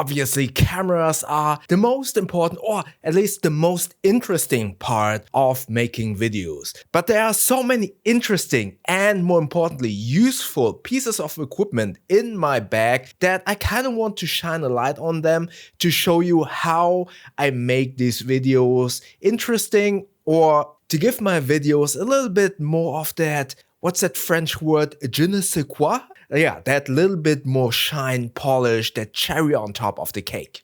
obviously cameras are the most important, or at least the most interesting part of making videos. But there are so many interesting and, more importantly, useful pieces of equipment in my bag that I kind of want to shine a light on them to show you how I make these videos interesting, or to give my videos a little bit more of that, what's that French word, je ne sais quoi? Yeah, that little bit more shine, polish, that cherry on top of the cake.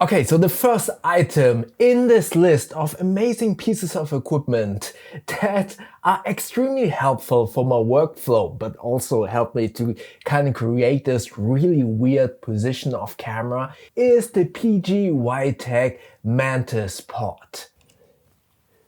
Okay, so the first item in this list of amazing pieces of equipment that are extremely helpful for my workflow, but also help me to kind of create this really weird position of camera, is the PGYTECH Mantis pod.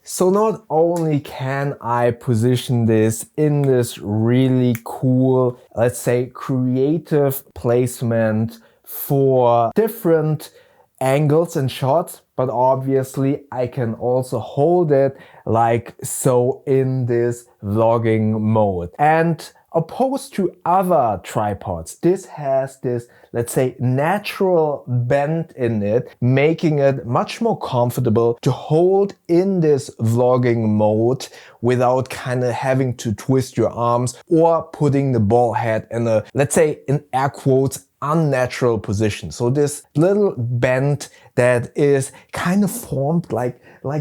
So not only can I position this in this really cool, let's say, creative placement for different angles and shots, but obviously I can also hold it like so in this vlogging mode. And opposed to other tripods, this has this, let's say, natural bend in it, making it much more comfortable to hold in this vlogging mode without kind of having to twist your arms or putting the ball head in a, let's say, in air quotes, unnatural position. So this little bend that is kind of formed like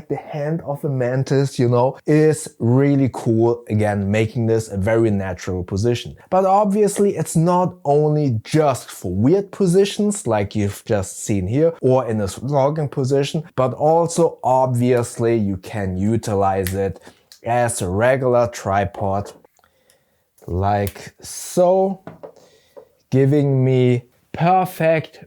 the hand of a mantis, you know, is really cool. Again, making this a very natural position. But obviously it's not only just for weird positions like you've just seen here or in this vlogging position, but also obviously you can utilize it as a regular tripod like so, giving me perfect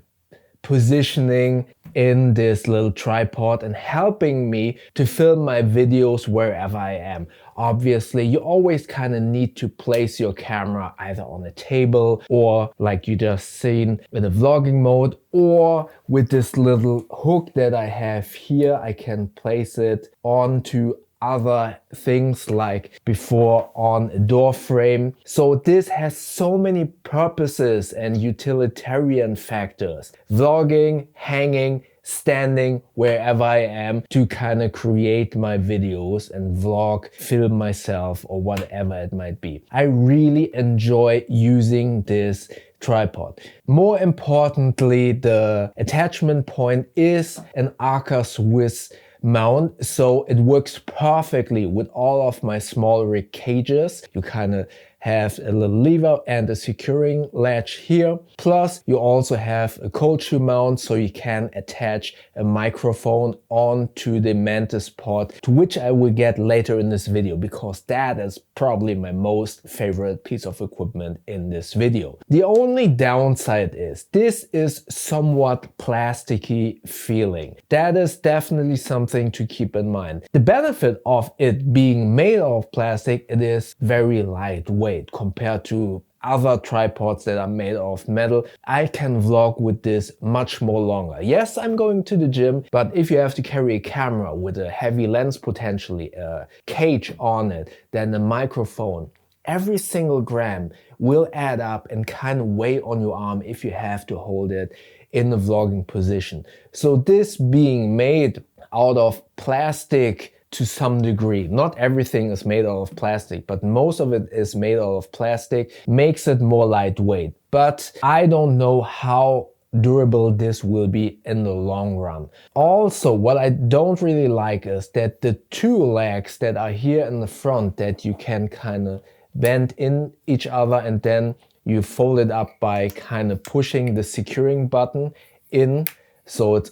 positioning in this little tripod and helping me to film my videos wherever I am. Obviously, you always kind of need to place your camera either on a table or like you just seen in a vlogging mode, or with this little hook that I have here, I can place it onto other things like before on a door frame. So this has so many purposes and utilitarian factors. Vlogging, hanging, standing wherever I am to kind of create my videos and vlog, film myself or whatever it might be. I really enjoy using this tripod. More importantly, the attachment point is an Arca Swiss mount, so it works perfectly with all of my small rig cages. You kind of have a little lever and a securing latch here. Plus you also have a cold shoe mount, so you can attach a microphone onto the Mantis pod, to which I will get later in this video, because that is probably my most favorite piece of equipment in this video. The only downside is this is somewhat plasticky feeling. That is definitely something to keep in mind. The benefit of it being made of plastic, it is very lightweight compared to other tripods that are made of metal. I can vlog with this much more longer. Yes, I'm going to the gym, but if you have to carry a camera with a heavy lens, potentially a cage on it, then a microphone, every single gram will add up and kind of weigh on your arm if you have to hold it in the vlogging position. So this being made out of plastic to some degree, not everything is made out of plastic, but most of it is made out of plastic, makes it more lightweight. But I don't know how durable this will be in the long run. Also, what I don't really like is that the two legs that are here in the front that you can kind of bend in each other, and then you fold it up by kind of pushing the securing button in, so it's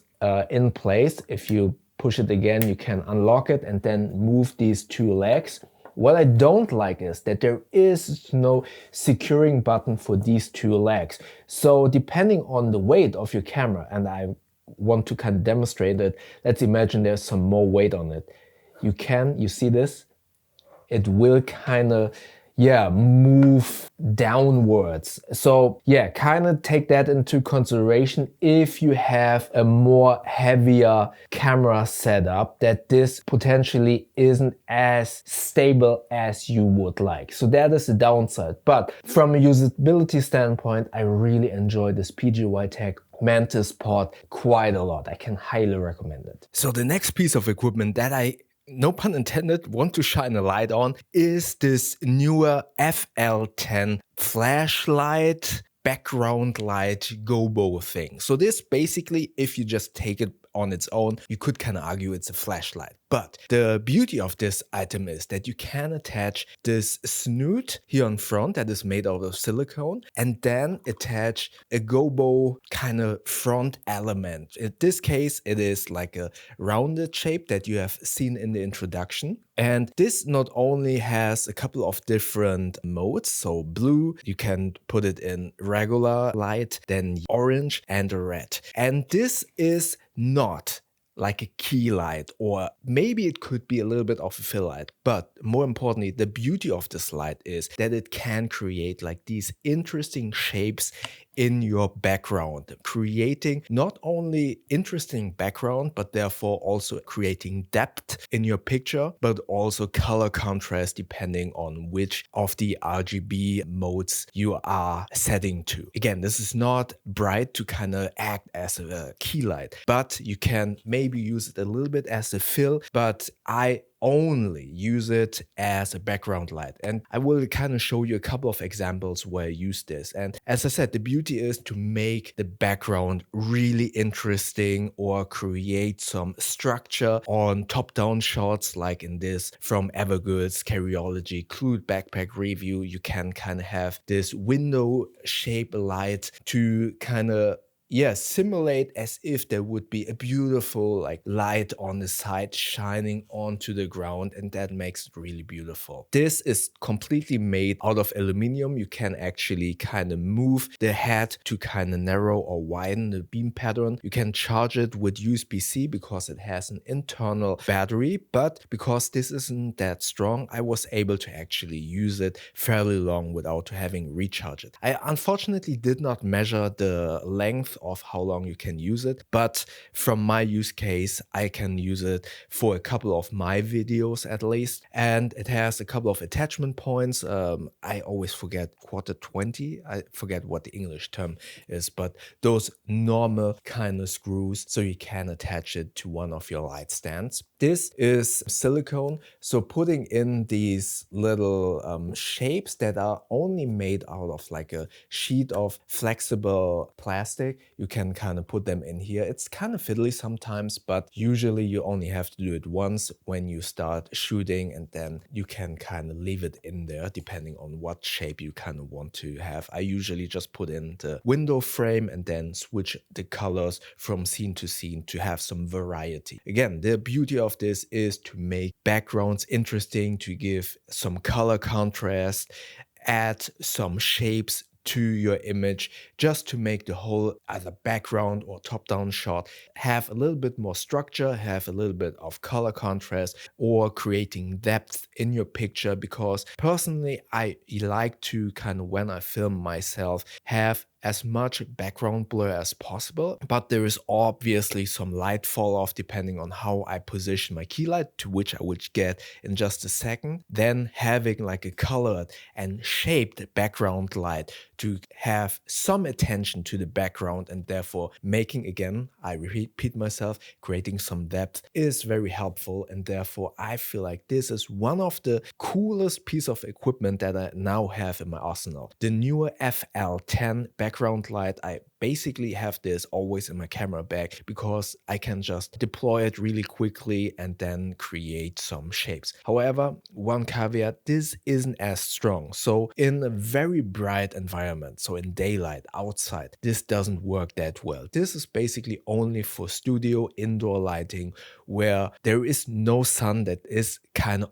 in place. If you push it again, you can unlock it and then move these two legs. What I don't like is that there is no securing button for these two legs. So depending on the weight of your camera, and I want to kind of demonstrate it, let's imagine there's some more weight on it. You see this? It will kind of move downwards. So kind of take that into consideration if you have a more heavier camera setup, that this potentially isn't as stable as you would like. So that is the downside. But from a usability standpoint, I really enjoy this PGYTECH Mantis pod quite a lot. I can highly recommend it. So the next piece of equipment that I, no pun intended, want to shine a light on is this Neewer FL10 flashlight background light Gobo thing. So this basically, if you just take it on its own, you could kind of argue it's a flashlight. But the beauty of this item is that you can attach this snoot here on front that is made out of silicone and then attach a Gobo kind of front element. In this case, it is like a rounded shape that you have seen in the introduction. And this not only has a couple of different modes, so blue, you can put it in regular light, then orange and red. And this is not like a key light, or maybe it could be a little bit of a fill light. But more importantly, the beauty of this light is that it can create like these interesting shapes in your background, creating not only interesting background, but therefore also creating depth in your picture, but also color contrast depending on which of the RGB modes you are setting to. Again, this is not bright to kind of act as a key light, but you can maybe use it a little bit as a fill, but I only use it as a background light. And I will kind of show you a couple of examples where I use this. And as I said, the beauty is to make the background really interesting or create some structure on top-down shots like in this from Evergood's Carryology Clued Backpack Review. You can kind of have this window shape light to kind of simulate as if there would be a beautiful like light on the side shining onto the ground, and that makes it really beautiful. This is completely made out of aluminum. You can actually kind of move the head to kind of narrow or widen the beam pattern. You can charge it with USB-C because it has an internal battery, but because this isn't that strong, I was able to actually use it fairly long without having recharged it. I unfortunately did not measure the length of how long you can use it, but from my use case I can use it for a couple of my videos at least, and it has a couple of attachment points. I always forget quarter 20, I forget what the English term is, but those normal kind of screws so you can attach it to one of your light stands. This is silicone, so putting in these little shapes that are only made out of like a sheet of flexible plastic, you can kind of put them in here. It's kind of fiddly sometimes, but usually you only have to do it once when you start shooting, and then you can kind of leave it in there depending on what shape you kind of want to have. I usually just put in the window frame and then switch the colors from scene to scene to have some variety. Again, the beauty of this is to make backgrounds interesting, to give some color contrast, add some shapes to your image, just to make the whole either background or top-down shot have a little bit more structure, have a little bit of color contrast, or creating depth in your picture. Because personally, I like to kind of, when I film myself, have as much background blur as possible, but there is obviously some light fall off depending on how I position my key light, to which I will get in just a second. Then having like a colored and shaped background light to have some attention to the background, and therefore making, again, I repeat myself, creating some depth is very helpful. And therefore I feel like this is one of the coolest piece of equipment that I now have in my arsenal. The Neewer FL10 background light, I basically have this always in my camera bag because I can just deploy it really quickly and then create some shapes. However, one caveat, this isn't as strong. So in a very bright environment, so in daylight, outside, this doesn't work that well. This is basically only for studio indoor lighting where there is no sun that is kind of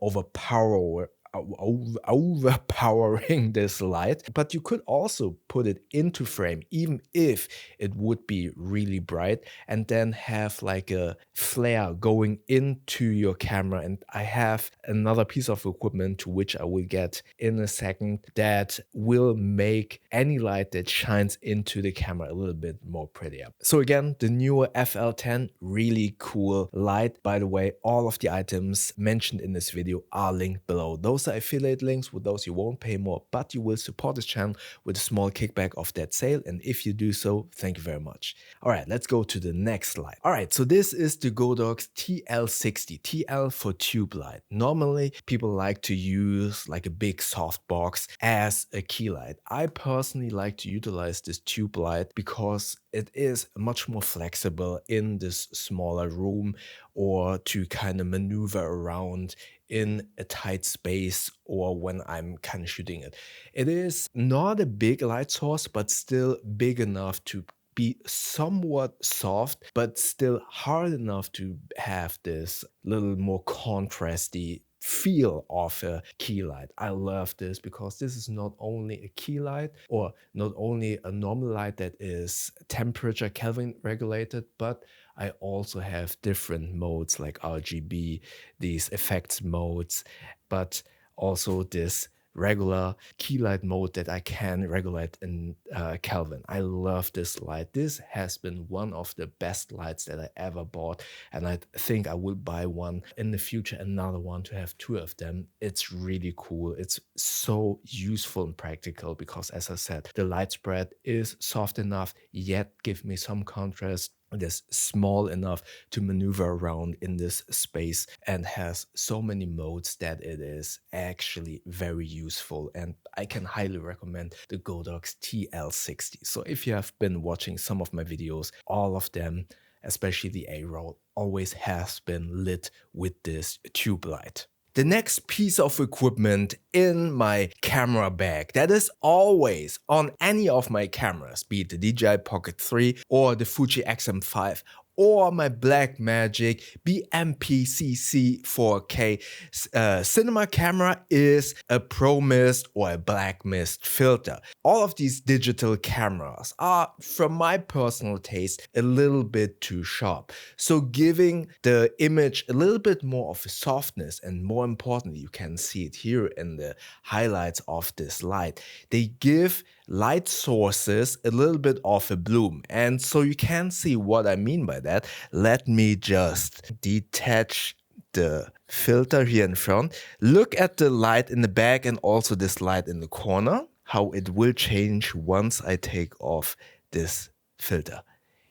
overpowering this light. But you could also put it into frame even if it would be really bright, and then have like a flare going into your camera. And I have another piece of equipment to which I will get in a second that will make any light that shines into the camera a little bit more prettier. So again, the Neewer FL10, really cool light. By the way, all of the items mentioned in this video are linked below. Those user affiliate links. With those you won't pay more, but you will support this channel with a small kickback of that sale. And if you do so, thank you very much. All right, let's go to the next slide. All right, so this is the Godox TL60, TL for tube light. Normally, people like to use like a big soft box as a key light. I personally like to utilize this tube light because it is much more flexible in this smaller room, or to kind of maneuver around in a tight space, or when I'm kind of shooting it. It is not a big light source, but still big enough to be somewhat soft, but still hard enough to have this little more contrasty feel of a key light. I love this because this is not only a key light, or not only a normal light that is temperature Kelvin regulated, but I also have different modes like RGB, these effects modes, but also this regular key light mode that I can regulate in Kelvin. I love this light. This has been one of the best lights that I ever bought, and I think I will buy one in the future, another one, to have two of them. It's really cool. It's so useful and practical because, as I said, the light spread is soft enough yet give me some contrast. It is small enough to maneuver around in this space, and has so many modes that it is actually very useful, and I can highly recommend the Godox TL60. So if you have been watching some of my videos, all of them, especially the A-roll, always has been lit with this tube light. The next piece of equipment in my camera bag that is always on any of my cameras, be it the DJI Pocket 3 or the Fuji X-M5 or my Blackmagic BMPCC 4K cinema camera, is a Pro Mist or a Black Mist filter. All of these digital cameras are, from my personal taste, a little bit too sharp. So giving the image a little bit more of a softness, and more importantly, you can see it here in the highlights of this light, they give light sources a little bit of a bloom. And so you can see what I mean by that. Let me just detach the filter here in front. Look at the light in the back and also this light in the corner, how it will change once I take off this filter.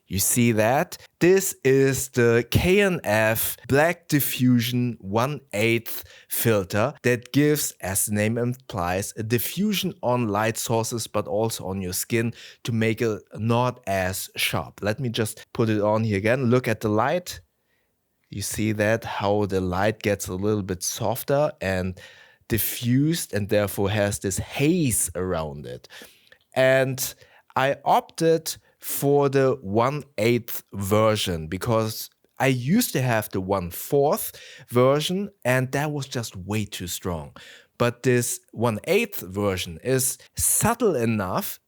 You see that? This is the K&F Black Diffusion 1/8 filter that gives, as the name implies, a diffusion on light sources but also on your skin to make it not as sharp. Let me just put it on here again. Look at the light. You see that? How the light gets a little bit softer and diffused, and therefore has this haze around it. And I opted for the 1/8 version because I used to have the 1/4 version, and that was just way too strong. But this 1/8 version is subtle enough,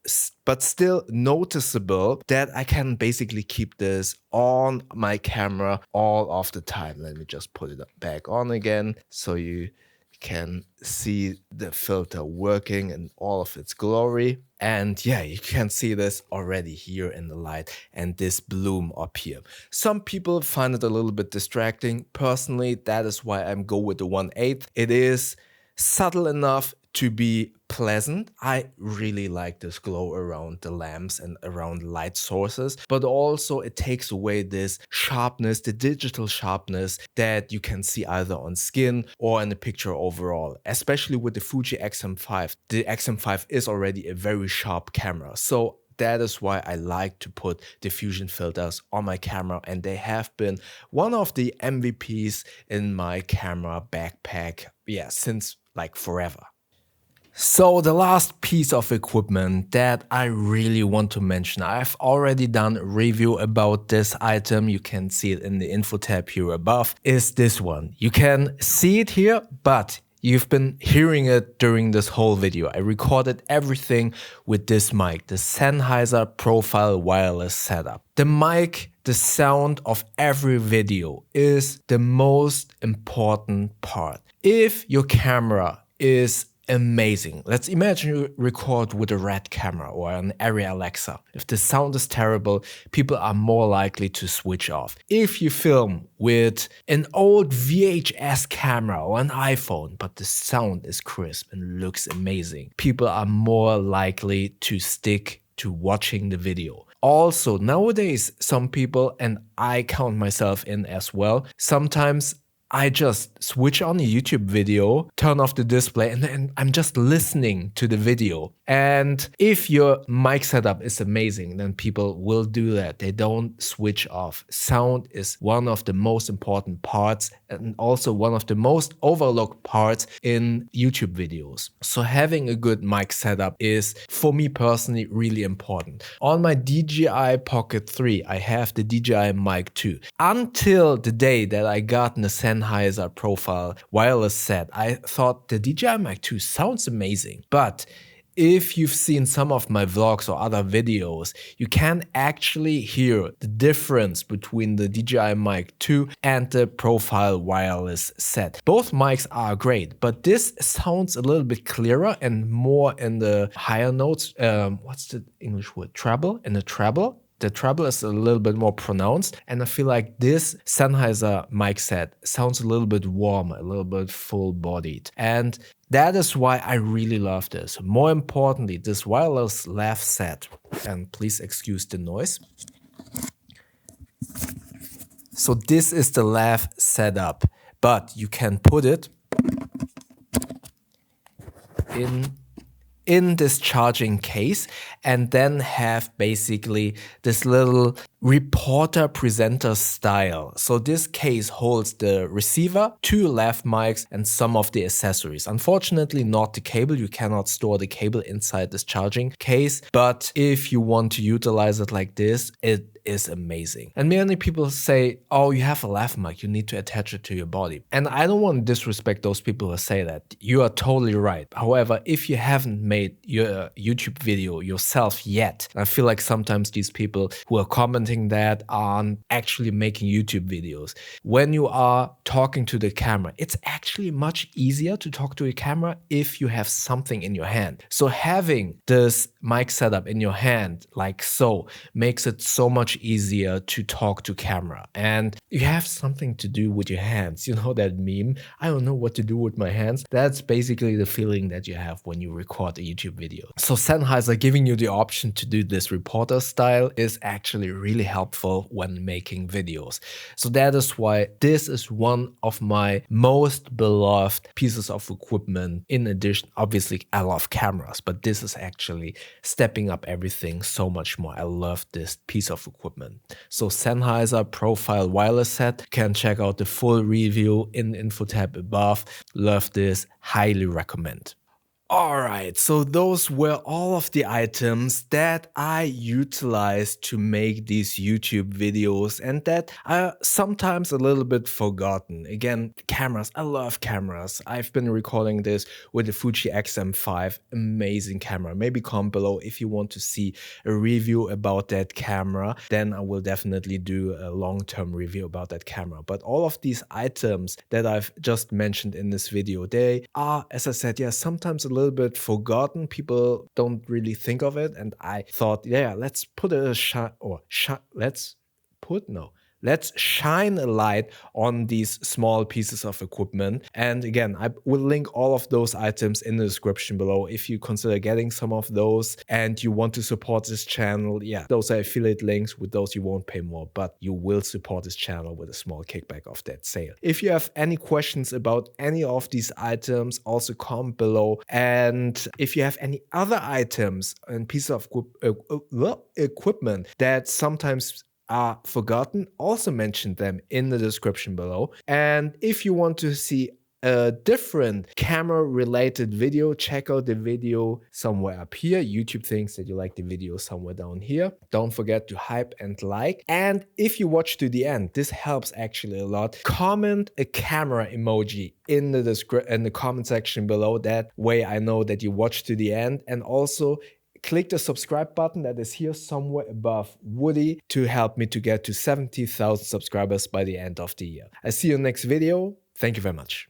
but still noticeable, that I can basically keep this on my camera all of the time. Let me just put it back on again so you can see the filter working in all of its glory. And yeah, you can see this already here in the light and this bloom up here. Some people find it a little bit distracting. Personally, that is why I'm go with the 1/8. It is subtle enough to be pleasant. I really like this glow around the lamps and around light sources, but also it takes away this sharpness, the digital sharpness that you can see either on skin or in the picture overall, especially with the Fuji X-M5. The X-M5 is already a very sharp camera. So that is why I like to put diffusion filters on my camera, and they have been one of the MVPs in my camera backpack, yeah, since like forever. So the last piece of equipment that I really want to mention, I've already done a review about this item, you can see it in the info tab here above, is this one. You can see it here, but you've been hearing it during this whole video. I recorded everything with this mic, the Sennheiser Profile Wireless setup. The mic, the sound of every video is the most important part. If your camera is amazing. Let's imagine you record with a Red camera or an Area Alexa. If the sound is terrible, people are more likely to switch off. If you film with an old VHS camera or an iPhone, but the sound is crisp and looks amazing, people are more likely to stick to watching the video. Also, nowadays, some people, and I count myself in as well, sometimes I just switch on a YouTube video, turn off the display, and then I'm just listening to the video. And if your mic setup is amazing, then people will do that. They don't switch off. Sound is one of the most important parts and also one of the most overlooked parts in YouTube videos. So having a good mic setup is, for me personally, really important. On my DJI Pocket 3, I have the DJI Mic 2. Until the day that I got the Sennheiser profile wireless set, I thought the DJI Mic 2 sounds amazing, but if you've seen some of my vlogs or other videos, you can actually hear the difference between the DJI Mic 2 and the profile wireless set. Both mics are great, but this sounds a little bit clearer and more in the higher notes. What's the English word? Treble? In the treble? The treble is a little bit more pronounced, and I feel like this Sennheiser mic set sounds a little bit warmer, a little bit full-bodied. And that is why I really love this. More importantly, this wireless lav set, and please excuse the noise. So this is the lav setup, but you can put it in this charging case and then have basically this little reporter presenter style. So this case holds the receiver, 2 lav mics and some of the accessories. Unfortunately not the cable, you cannot store the cable inside this charging case, but if you want to utilize it like this, it is amazing. And many people say, oh, you have a lav mic, you need to attach it to your body. And I don't want to disrespect those people who say that. You are totally right. However, if you haven't made your YouTube video yourself yet, I feel like sometimes these people who are commenting that aren't actually making YouTube videos. When you are talking to the camera, it's actually much easier to talk to a camera if you have something in your hand. So having this mic setup in your hand like so makes it so much easier to talk to camera, and you have something to do with your hands. You know that meme, I don't know what to do with my hands? That's basically the feeling that you have when you record a YouTube video. So Sennheiser giving you the option to do this reporter style is actually really helpful when making videos. So that is why this is one of my most beloved pieces of equipment. In addition, obviously I love cameras, but this is actually stepping up everything so much more. I love this piece of equipment. So Sennheiser profile wireless set, can check out the full review in the info tab above. Love this, highly recommend. Alright, so those were all of the items that I utilized to make these YouTube videos and that are sometimes a little bit forgotten. Again, cameras, I love cameras. I've been recording this with the Fuji X-M5, amazing camera. Maybe comment below if you want to see a review about that camera, then I will definitely do a long-term review about that camera. But all of these items that I've just mentioned in this video, they are, as I said, yeah, sometimes a little bit forgotten. People don't really think of it, and I thought, yeah, let's put let's shine a light on these small pieces of equipment. And again, I will link all of those items in the description below if you consider getting some of those and you want to support this channel. Yeah, those are affiliate links. With those you won't pay more, but you will support this channel with a small kickback of that sale. If you have any questions about any of these items, also comment below. And if you have any other items and pieces of equipment that sometimes are forgotten, also mention them in the description below. And if you want to see a different camera related video, check out the video somewhere up here. YouTube thinks that you like the video somewhere down here. Don't forget to hype and like. And if you watch to the end, this helps actually a lot. Comment a camera emoji in the comment section below. That way I know that you watched to the end. And also click the subscribe button that is here somewhere above Woody to help me to get to 70,000 subscribers by the end of the year. I see you in the next video. Thank you very much.